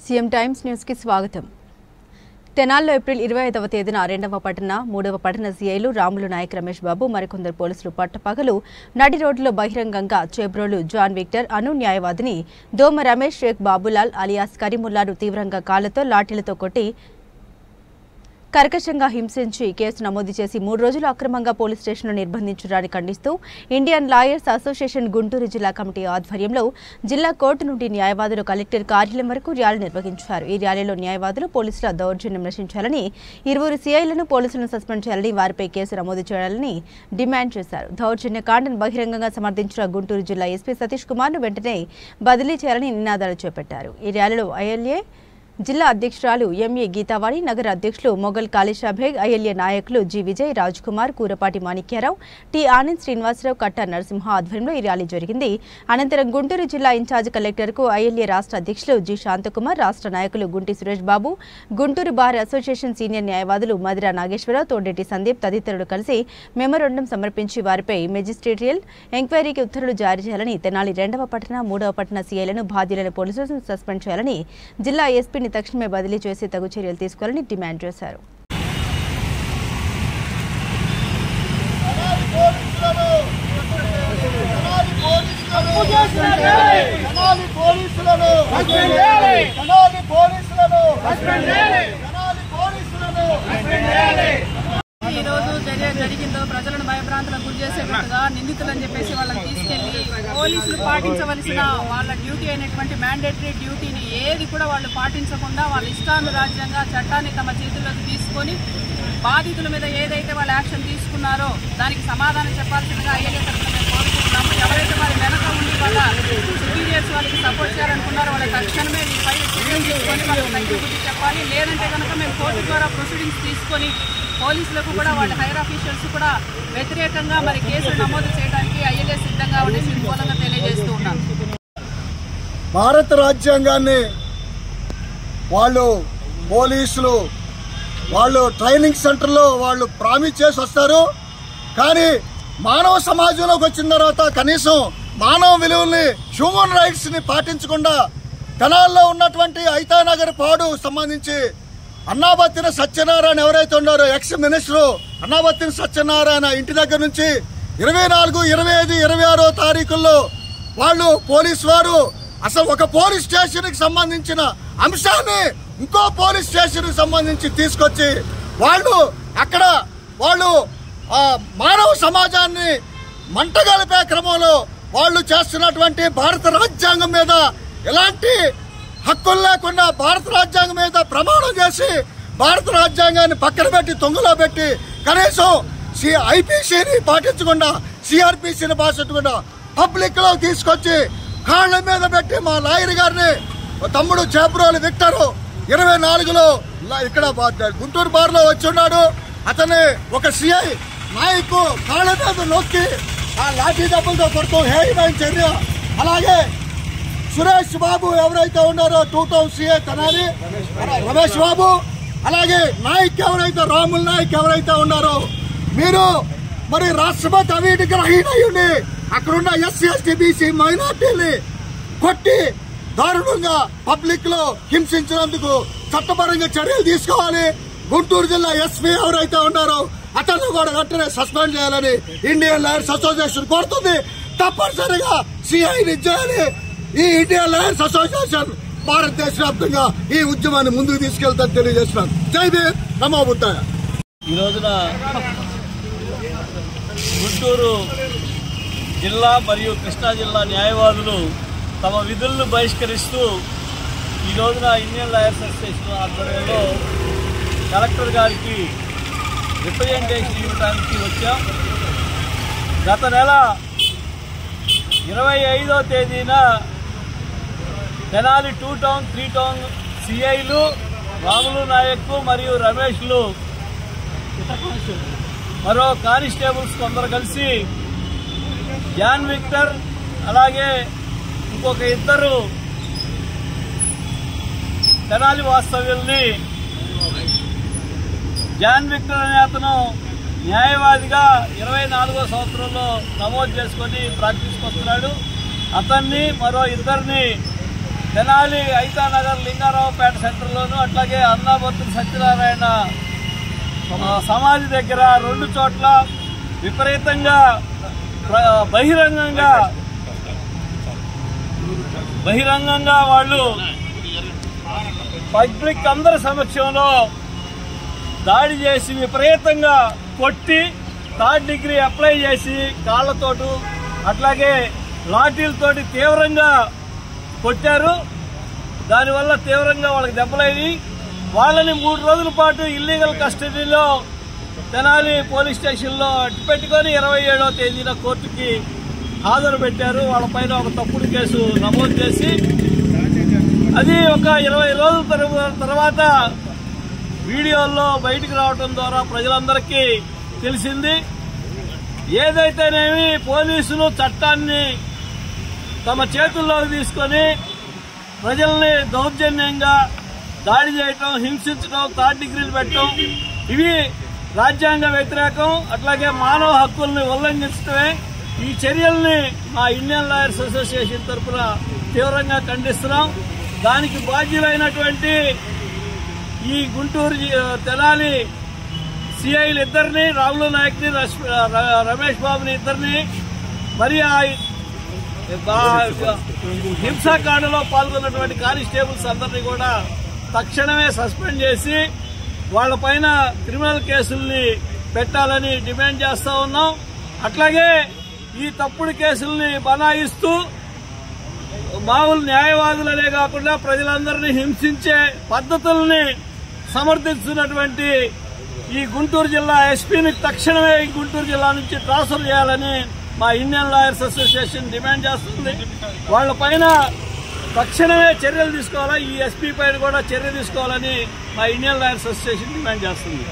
CM times news కి స్వాగతం. తెనాల్లో ఏప్రిల్ 25వ తేదీన 2వ పట్టణ 3వ పట్టణ సీఐలు రాములు నాయక్, రమేష్ బాబు మరికొందరు పోలీసులు పట్టపగలు నడి రోడ్డులో బహిరంగంగా చేబ్రోలు జాన్ విక్టర్ అను న్యాయవాదిని దోమ రమేష్ షేక్ బాబులాల్ అలియాస్ కరీముల్లాను తీవ్రంగా కాళ్లతో లాఠీలతో కొట్టి కర్కశంగా హింసించి కేసు నమోదు చేసి 3 రోజులు అక్రమంగా పోలీస్ స్టేషన్లో నిర్బంధించడాన్ని ఖండిస్తూ ఇండియన్ లాయర్స్ అసోసియేషన్ గుంటూరు జిల్లా కమిటీ ఆధ్వర్యంలో జిల్లా కోర్టు నుండి న్యాయవాదులు కలెక్టర్ కార్యాలయం వరకు ర్యాలీ నిర్వహించారు. ఈ ర్యాలీలో న్యాయవాదులు పోలీసుల దౌర్జన్యం నశించాలని, 20 సీఐలను పోలీసులను సస్పెండ్ చేయాలని, వారిపై కేసు నమోదు చేయాలని డిమాండ్ చేశారు. దౌర్జన్య కాండను బహిరంగంగా సమర్థించిన గుంటూరు జిల్లా ఎస్పీ సతీష్ కుమార్ను వెంటనే బదిలీ చేయాలని నినాదాలు చేపట్టారు. ఈ ర్యాలీలో ఐఎల్ఏ జిల్లా అధ్యక్షురాలు ఎంఏ గీతావాణి, నగర అధ్యక్షులు మొగల్ కాళేశాబేగ్, ఐఎల్ఏ నాయకులు జి విజయ్, రాజ్ కుమార్, కూరపాటి మాణిక్యారావు, టి ఆనంద్, శ్రీనివాసరావు, కట్టా నరసింహ ఆధ్వర్యంలో ఈ ర్యాలీ జరిగింది. అనంతరం గుంటూరు జిల్లా ఇన్ఛార్జ్ కలెక్టర్కు ఐఎల్ఏ రాష్ట్ర అధ్యక్షులు జి శాంతకుమార్, రాష్ట్ర నాయకులు Gunti Suresh Babu, Guntur bar association senior న్యాయవాదులు మధిరా నాగేశ్వరరావు, తోడేటి సందీప్ తదితరులు కలిసి మెమోరాండం సమర్పించి వారిపై మెజిస్ట్రేరియల్ ఎంక్వైరీకి ఉత్తర్వులు జారీ చేయాలని, తెనాలి 2వ పట్టణ 3వ పట్టణ సీఐలను బాధ్యులైన పోలీసులను సస్పెండ్ చేయాలని, జిల్లా ఎస్పీ తక్షణమే బదిలీ చేసి తగు చర్యలు తీసుకోవాలని డిమాండ్ చేశారు. ఈ రోజు జరిగిందో ప్రజలను భయభ్రాంతులకు గురి చేసేటట్టుగా నిందితులని చెప్పేసి వాళ్ళని తీసుకెళ్లి పోలీసులు పాటించవలసిన వాళ్ళ డ్యూటీ అయినటువంటి మ్యాండేటరీ డ్యూటీని ఏది కూడా వాళ్ళు పాటించకుండా వాళ్ళ ఇష్టానురాజ్యంగా చట్టాన్ని తమ చేతుల్లోకి తీసుకొని బాధితుల మీద ఏదైతే వాళ్ళు యాక్షన్ తీసుకున్నారో దానికి సమాధానం చెప్పాల్సిందిగా ఐఏఎస్ తరఫున మేము కోరుకుంటున్నాము. ఎవరైతే వారి వెనక ఉండి వాళ్ళ సుపీరియర్స్ వాళ్ళకి సపోర్ట్ చేయాలనుకున్నారో వాళ్ళ తక్షణమే మీ పైన చర్యలు తీసుకొని వాళ్ళకి తగ్గి బుద్ధి చెప్పాలి. లేదంటే కనుక మేము కోర్టు ద్వారా ప్రొసీడింగ్స్ తీసుకొని పోలీసులకు కూడా వాళ్ళ హైర్ ఆఫీషియల్స్ కూడా వ్యతిరేకంగా మరి కేసులు నమోదు చేయడానికి ఐఎల్ఏ సిద్ధంగా ఉండేసి మూలంగా తెలియజేస్తూ ఉన్నాం. భారత రాజ్యాంగాన్ని వాళ్ళు పోలీసులు వాళ్ళు ట్రైనింగ్ సెంటర్లో వాళ్ళు ప్రామిస్ చేసి వస్తారు. కానీ మానవ సమాజంలోకి వచ్చిన తర్వాత కనీసం మానవ విలువల్ని, హ్యూమన్ రైట్స్ ని పాటించకుండా తెనాల్లో ఉన్నటువంటి ఐతానగర్ పాడు సంబంధించి అన్నాబత్తిన సత్యనారాయణ ఎవరైతే ఉన్నారో ఎక్స్ మినిస్టర్ అన్నాబత్తిన సత్యనారాయణ ఇంటి దగ్గర నుంచి 24, 25, 26 తారీఖుల్లో వాళ్ళు పోలీసు వారు అసలు ఒక పోలీస్ స్టేషన్ కి సంబంధించిన అంశాన్ని ఇంకో పోలీస్ స్టేషన్ కి సంబంధించి తీసుకొచ్చి వాళ్ళు అక్కడ వాళ్ళు మానవ సమాజాన్ని మంటగలిపే క్రమంలో వాళ్ళు చేస్తున్నటువంటి భారత రాజ్యాంగం మీద ఎలాంటి హక్కులు లేకుండా భారత రాజ్యాంగం మీద ప్రమాణం చేసి భారత రాజ్యాంగాన్ని పక్కన పెట్టి తొంగలో పెట్టి కనీసం ఐపీసీని పాటించకుండా సిఆర్పిసిని పాటించకుండా పబ్లిక్ లో తీసుకొచ్చి కాళ్ల మీద పెట్టి మా లాయర్ గారిని తమ్ముడు చేబ్రోలు విక్టర్ 24లో ఇక్కడ గుంటూరు బార్ లో వచ్చి ఉన్నాడు. అతన్ని ఒక సిఐ నాయకు కాళ్ల మీద నొక్కి ఆ లాఠీ దెబ్బలతో కొడుతూ హేయమైన చర్య. అలాగే సురేష్ బాబు ఎవరైతే ఉన్నారో 2 టౌన్ సిఐ తెనాలి రమేష్ బాబు, అలాగే నాయక్ ఎవరైతే రాములు నాయక్ ఎవరైతే ఉన్నారో మీరు మరి రాష్ట్రపతి అవిటి గ్రహీణయుండి అక్కడున్న ఎస్సీ ఎస్టీ బీసీ మైనార్టీని కొట్టి దారుణంగా పబ్లిక్ లో హింసించినందుకు చట్టపరంగా చర్యలు తీసుకోవాలి. గుంటూరు జిల్లా ఎస్పీ ఎవరైతే ఉన్నారో అతను కూడా వెంటనే సస్పెండ్ చేయాలని ఇండియన్ లాయర్స్ అసోసియేషన్ కోరుతుంది. తప్పనిసరిగా సిఐని చేయాలి. ఈ ఇండియన్ లాయర్స్ అసోసియేషన్ భారతదేశ వ్యాప్తంగా ఈ ఉద్యమాన్ని ముందుకు తీసుకెళ్తారని తెలియజేస్తున్నాను. జై భీమ్, నమో బుద్ధాయ. ఈ రోజున గుంటూరు జిల్లా మరియు కృష్ణా జిల్లా న్యాయవాదులు తమ విధులను బహిష్కరిస్తూ ఈ రోజున ఇండియన్ లాయర్స్ అసోసియేషన్ ఆధ్వర్యంలో కలెక్టర్ గారికి రిప్రజెంటేషన్ ఇవ్వడానికి వచ్చాం. గత నెల 25వ తేదీన తెనాలి 2 టౌన్ 3 టౌన్ సిఐలు రాములు నాయక్ మరియు రమేష్లు మరో కానిస్టేబుల్స్ కొందరు కలిసి జాన్ విక్టర్ అలాగే ఇంకొక 2 తెనాలి వాస్తవ్యుల్ని, జాన్ విక్టర్ అనే అతను న్యాయవాదిగా 24వ సంవత్సరంలో నమోదు చేసుకొని ప్రాక్టీస్కి వస్తున్నాడు. అతన్ని మరో 2 తెనాలి ఐతానగర్ లింగారావుపేట సెంటర్లోను అట్లాగే అన్నాబత్తుల సత్యనారాయణ సమాధి దగ్గర 2 చోట్ల విపరీతంగా బహిరంగంగా వాళ్ళు పబ్లిక్ అందరి సమక్షంలో దాడి చేసి విపరీతంగా కొట్టి 3rd డిగ్రీ అప్లై చేసి కాళ్లతోటి అట్లాగే లాఠీలతోటి తీవ్రంగా కొట్టారు. దానివల్ల తీవ్రంగా వాళ్ళకి దెబ్బలైనవి. వాళ్ళని 3 రోజుల పాటు ఇల్లీగల్ కస్టడీలో తెనాలి పోలీస్ స్టేషన్లో అడ్డుపెట్టుకొని 27వ తేదీన కోర్టుకి హాజరు పెట్టారు. వాళ్ళపైన ఒక తప్పుడు కేసు నమోదు చేసి అది ఒక 20 రోజుల తర్వాత వీడియోల్లో బయటకు రావడం ద్వారా ప్రజలందరికీ తెలిసింది. ఏదైతేనేమి పోలీసులు చట్టాన్ని తమ చేతుల్లోకి తీసుకొని ప్రజల్ని దౌర్జన్యంగా దాడి చేయటం, హింసించడం, 3rd డిగ్రీలు పెట్టడం ఇవి రాజ్యాంగ వ్యతిరేకం. అట్లాగే మానవ హక్కుల్ని ఉల్లంఘించడమే. ఈ చర్యల్ని మా ఇండియన్ లాయర్స్ అసోసియేషన్ తరఫున తీవ్రంగా ఖండిస్తున్నాం. దానికి బాధ్యులైనటువంటి ఈ గుంటూరు తెనాలి సిఐలు ఇద్దరిని, రాములు నాయక్ని, రమేష్ బాబుని ఇద్దరిని, మరి ఆ హింసాకాండలో పాల్గొన్నటువంటి కానిస్టేబుల్స్ అందరినీ కూడా తక్షణమే సస్పెండ్ చేసి వాళ్లపైన క్రిమినల్ కేసుల్ని పెట్టాలని డిమాండ్ చేస్తా ఉన్నాం. అట్లాగే ఈ తప్పుడు కేసుల్ని బనాయిస్తూ మామూలు న్యాయవాదులనే కాకుండా ప్రజలందరినీ హింసించే పద్ధతుల్ని సమర్థిస్తున్నటువంటి ఈ గుంటూరు జిల్లా ఎస్పీని తక్షణమే ఈ గుంటూరు జిల్లా నుంచి ట్రాన్స్ఫర్ చేయాలని మా ఇండియన్ లాయర్స్ అసోసియేషన్ డిమాండ్ చేస్తుంది. వాళ్లపైన తక్షణమే చర్యలు తీసుకోవాలా, ఈ ఎస్పీ పైన కూడా చర్య తీసుకోవాలని మా ఇండియన్ లాయర్స్ అసోసియేషన్ డిమాండ్ చేస్తుంది.